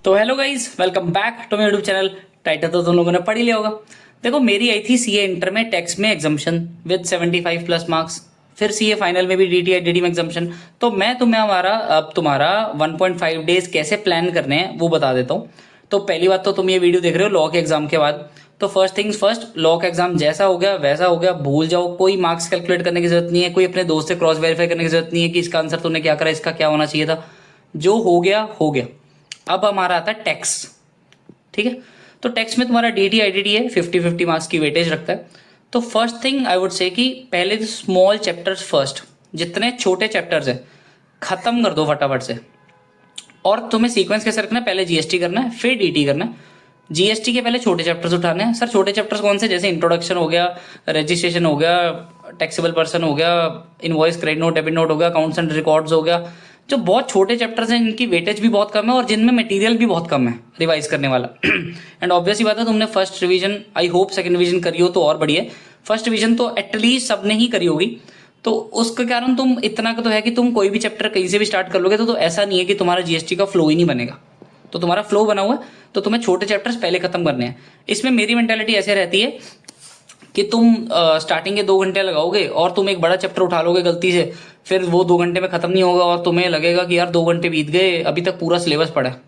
तो hello guys, welcome back to my YouTube channel. Title तो तुम लोगों ने पढ़ ही लिया होगा। देखो, मेरी आई थी सीए इंटर में टैक्स में एग्जाम्पशन विद 75 प्लस मार्क्स। फिर सीए फाइनल में भी डीटीआई डीडी में एग्जाम्पशन। तो मैं तुम्हें तुम्हारा 1.5 डेज कैसे प्लान करने हैं वो बता देता हूँ। तो पहली बात तो तुम ये वीडियो देख रहे हो लॉ के एग्जाम के बाद। तो फर्स्ट थिंग्स फर्स्ट, लॉ का एग्जाम जैसा हो गया वैसा हो गया, भूल जाओ। कोई मार्क्स कैलकुलेट करने की जरूरत नहीं है, कोई अपने दोस्त से क्रॉस वेरीफाई करने की जरूरत नहीं है कि इसका आंसर तूने क्या करा, इसका क्या होना चाहिए था। जो हो गया हो गया। अब हमारा आता है टैक्स। ठीक है, तो टैक्स में तुम्हारा डीटी आईडीटी है, 50-50 मार्क्स की वेटेज रखता है। तो first thing I would say कि पहले तो स्मॉल चैप्टर्स फर्स्ट, जितने छोटे चैप्टर्स है खत्म कर दो फटाफट से। और तुम्हें सीक्वेंस कैसे रखना है, पहले जीएसटी करना है फिर डीटी करना है। जीएसटी के पहले छोटे चैप्टर्स उठाने हैं। सर छोटे चैप्टर्स कौन से? जैसे इंट्रोडक्शन हो गया, रजिस्ट्रेशन हो गया, टैक्सेबल पर्सन हो गया, invoice credit note debit note हो गया, अकाउंट्स एंड रिकॉर्ड्स हो गया। जो बहुत छोटे चैप्टर्स हैं इनकी वेटेज भी बहुत कम है और जिनमें मटेरियल भी बहुत कम है रिवाइज करने वाला। एंड ऑब्वियस ही बात है, तुमने first revision, I hope second revision करी हो तो और बढ़िया। फर्स्ट रिवीजन तो एटलीस्ट सबने ही करी होगी। तो उसके कारण तुम इतना का तो है कि तुम कोई भी चैप्टर कहीं से भी स्टार्ट कर लोगे तो ऐसा नहीं है कि तुम्हारा जीएसटी का फ्लो ही नहीं बनेगा। तो तुम्हारा फ्लो बना हुआ है, तो तुम्हें छोटे चैप्टर्स पहले खत्म करने हैं। इसमें मेरी मेंटालिटी ऐसे रहती है कि तुम स्टार्टिंग के 2 घंटे लगाओगे और तुम एक बड़ा चैप्टर उठा लोगे गलती से, फिर वो 2 घंटे में खत्म नहीं होगा और तुम्हें लगेगा कि यार 2 घंटे बीत गए, अभी तक पूरा सिलेबस पढ़ा है।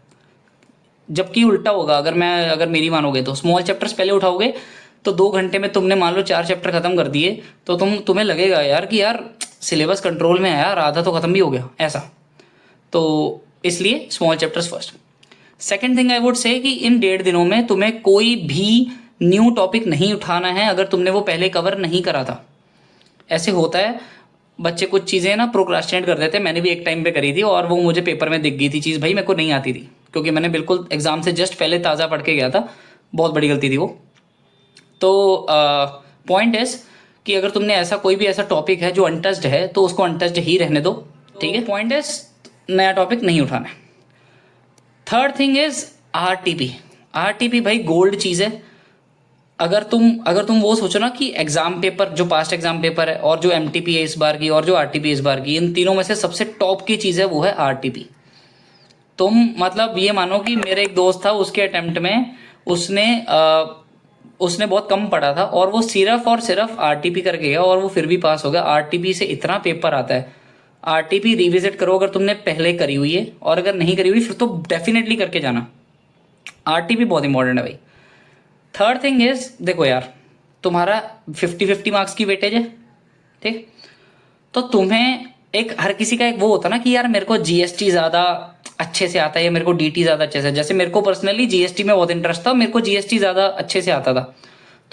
जबकि उल्टा होगा। अगर मेरी मानोगे तो स्मॉल चैप्टर्स पहले उठाओगे तो 2 घंटे में तुमने मान लो 4 चैप्टर खत्म कर दिए, तो तुम्हें लगेगा यार कि यार सिलेबस कंट्रोल में है यार, आधा तो खत्म भी हो गया ऐसा। तो इसलिए small chapters first. Second thing I would say कि इन 1.5 दिनों में तुम्हें कोई भी न्यू टॉपिक नहीं उठाना है अगर तुमने वो पहले कवर नहीं करा था। ऐसे होता है, बच्चे कुछ चीज़ें ना प्रोक्रास्टिनेट कर देते हैं। मैंने भी एक टाइम पे करी थी और वो मुझे पेपर में दिख गई थी चीज़, भाई मेरे को नहीं आती थी क्योंकि मैंने बिल्कुल एग्जाम से जस्ट पहले ताज़ा पढ़ के गया था। बहुत बड़ी गलती थी वो। तो पॉइंट इज कि अगर तुमने ऐसा कोई भी ऐसा टॉपिक है जो अनटच्ड है तो उसको अनटच्ड ही रहने दो। ठीक है, पॉइंट इज नया टॉपिक नहीं उठाना है। Third thing is RTP. RTP भाई गोल्ड चीज़ है। अगर तुम वो सोचो ना कि एग्जाम पेपर, जो पास्ट एग्जाम पेपर है और जो एमटीपी है इस बार की और जो आरटीपी इस बार की, इन तीनों में से सबसे टॉप की चीज़ है वो है आरटीपी। तुम मतलब ये मानो कि मेरे एक दोस्त था, उसके अटेम्प्ट में उसने बहुत कम पढ़ा था और वो सिर्फ और सिर्फ आरटीपी करके गया और वो फिर भी पास हो गया। आरटीपी से इतना पेपर आता है। आरटीपी रिविजिट करो अगर तुमने पहले करी हुई है, और अगर नहीं करी हुई फिर तो डेफिनेटली करके जाना। आरटीपी बहुत इंपॉर्टेंट है भाई। थर्ड थिंग इज, देखो यार तुम्हारा 50-50 मार्क्स की वेटेज है, ठीक। तो तुम्हें एक, हर किसी का एक वो होता ना कि यार मेरे को जीएसटी ज़्यादा अच्छे से आता है या मेरे को डीटी ज़्यादा अच्छे से। जैसे मेरे को पर्सनली जीएसटी में बहुत इंटरेस्ट था, मेरे को जीएसटी ज़्यादा अच्छे से आता था।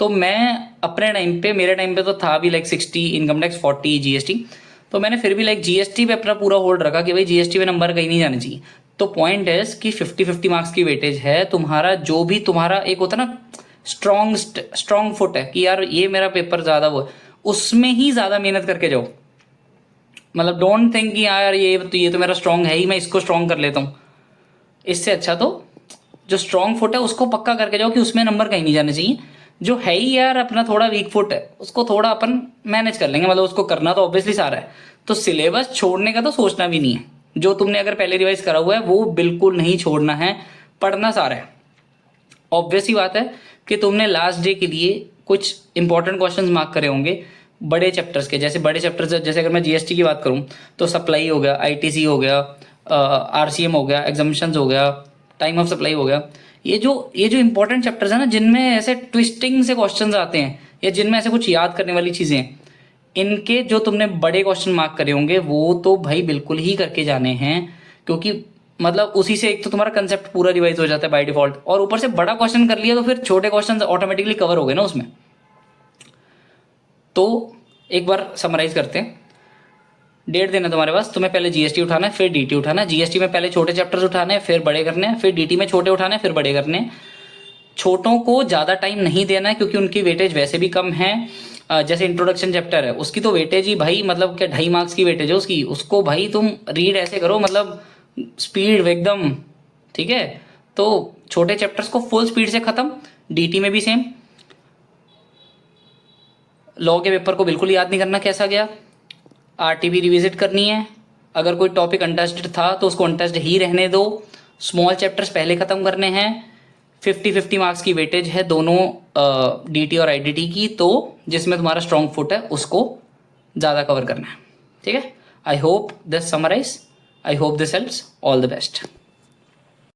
तो मैं अपने टाइम पे, मेरे टाइम पे तो था भी लाइक 60 इनकम टैक्स, 40 जीएसटी। तो मैंने फिर भी लाइक जीएसटी पे अपना पूरा होल्ड रखा कि भाई जीएसटी में नंबर कहीं नहीं जाने चाहिए। तो पॉइंट है कि 50-50 मार्क्स की वेटेज है। तुम्हारा जो भी तुम्हारा एक होता ना स्ट्रॉन्ग फुट है कि यार ये मेरा पेपर ज़्यादा वो है, उसमें ही ज़्यादा मेहनत करके जाओ। मतलब डोंट थिंक कि यार ये तो मेरा स्ट्रॉन्ग है ही, मैं इसको स्ट्रॉन्ग कर लेता हूँ। इससे अच्छा तो जो स्ट्रॉन्ग फुट है उसको पक्का करके जाओ कि उसमें नंबर कहीं नहीं जाने चाहिए। जो है ही यार अपना थोड़ा वीक फुट है उसको थोड़ा अपन मैनेज कर लेंगे, मतलब उसको करना तो ऑब्वियसली सारा है। तो सिलेबस छोड़ने का तो सोचना भी नहीं है। जो तुमने अगर पहले रिवाइज करा हुआ है वो बिल्कुल नहीं छोड़ना है, पढ़ना सारा है। ऑब्वियस ही बात है कि तुमने लास्ट डे के लिए कुछ इंपॉर्टेंट क्वेश्चंस मार्क करे होंगे बड़े चैप्टर्स के। जैसे बड़े चैप्टर्स, जैसे अगर मैं जीएसटी की बात करूं तो सप्लाई हो गया, आईटीसी हो गया, आरसीएम हो गया, एग्जामिशंस हो गया, टाइम ऑफ सप्लाई हो गया। ये जो इंपॉर्टेंट चैप्टर्स है ना, जिनमें ऐसे ट्विस्टिंग से क्वेश्चंस आते हैं या जिनमें ऐसे कुछ याद करने वाली चीज़ें हैं, इनके जो तुमने बड़े क्वेश्चन मार्क करे होंगे वो तो भाई बिल्कुल ही करके जाने हैं। क्योंकि मतलब उसी से एक तो तुम्हारा कंसेप्ट पूरा रिवाइज हो जाता है बाय डिफॉल्ट, और ऊपर से बड़ा क्वेश्चन कर लिया तो फिर छोटे क्वेश्चन ऑटोमेटिकली कवर हो गए ना उसमें। तो एक बार समराइज करते हैं। 1.5 दिन है तुम्हारे पास। तुम्हें पहले जीएसटी उठाना है फिर डीटी उठाना है। जीएसटी में पहले छोटे चैप्टर्स उठाने हैं फिर बड़े करने हैं, फिर डीटी में छोटे उठाने हैं फिर बड़े करने हैं। छोटों को ज़्यादा टाइम नहीं देना है क्योंकि उनकी वेटेज वैसे भी कम है। जैसे इंट्रोडक्शन चैप्टर है उसकी तो वेटेज ही भाई मतलब क्या 2.5 मार्क्स की वेटेज है उसकी। उसको भाई तुम रीड ऐसे करो, मतलब स्पीड एकदम, ठीक है। तो छोटे चैप्टर्स को फुल स्पीड से खत्म। डीटी में भी सेम। लॉ के पेपर को बिल्कुल याद नहीं करना कैसा गया। आरटीपी रिविजिट करनी है। अगर कोई टॉपिक अनटच्ड था तो उसको अनटच्ड ही रहने दो। स्मॉल चैप्टर्स पहले ख़त्म करने हैं, 50-50 मार्क्स की वेटेज है दोनों डीटी और आईडीटी की, तो जिसमें तुम्हारा स्ट्रॉन्ग फुट है उसको ज़्यादा कवर करना है, ठीक है। I hope this summarise, I hope this helps, all the best.